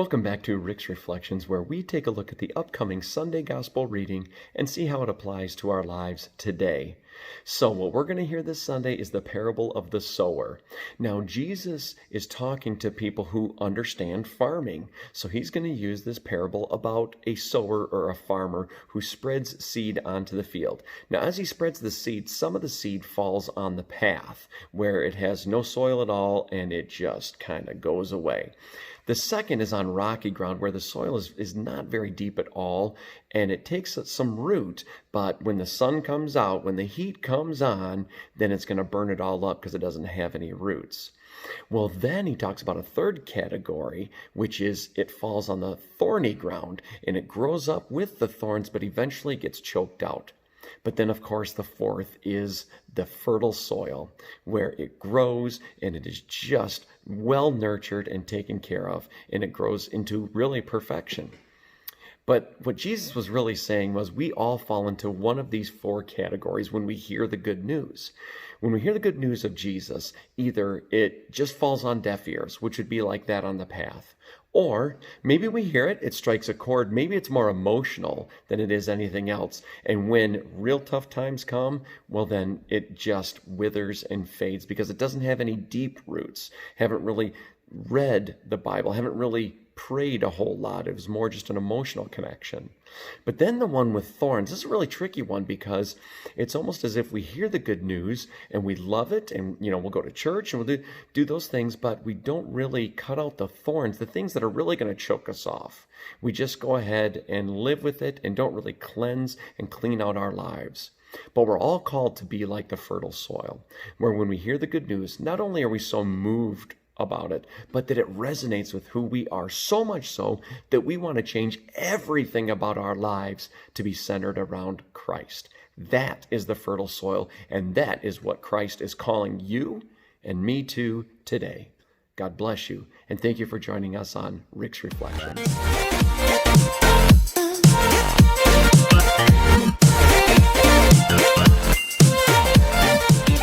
Welcome back to Rick's Reflections, where we take a look at the upcoming Sunday Gospel reading and see how it applies to our lives today. So what we're going to hear this Sunday is the parable of the sower. Now, Jesus is talking to people who understand farming. So he's going to use this parable about a sower or a farmer who spreads seed onto the field. Now, as he spreads the seed, some of the seed falls on the path where it has no soil at all and it just kind of goes away. The second is on rocky ground where the soil is not very deep at all, and it takes some root, but when the sun comes out, when the heat comes on, then it's going to burn it all up because it doesn't have any roots. Well, then he talks about a third category, which is it falls on the thorny ground, and it grows up with the thorns, but eventually gets choked out. But then, of course, the fourth is the fertile soil, where it grows and it is just well nurtured and taken care of, and it grows into really perfection. But what Jesus was really saying was we all fall into one of these four categories when we hear the good news. When we hear the good news of Jesus, either it just falls on deaf ears, which would be like that on the path, or maybe we hear it, it strikes a chord, maybe it's more emotional than it is anything else. And when real tough times come, well then it just withers and fades because it doesn't have any deep roots, haven't really read the Bible, haven't really prayed a whole lot. It was more just an emotional connection. But then the one with thorns, this is a really tricky one because it's almost as if we hear the good news and we love it and, we'll go to church and we'll do those things, but we don't really cut out the thorns, the things that are really going to choke us off. We just go ahead and live with it and don't really cleanse and clean out our lives. But we're all called to be like the fertile soil, where when we hear the good news, not only are we so moved about it, but that it resonates with who we are, so much so that we want to change everything about our lives to be centered around Christ. That is the fertile soil, and that is what Christ is calling you and me to today. God bless you, and thank you for joining us on Rick's Reflections.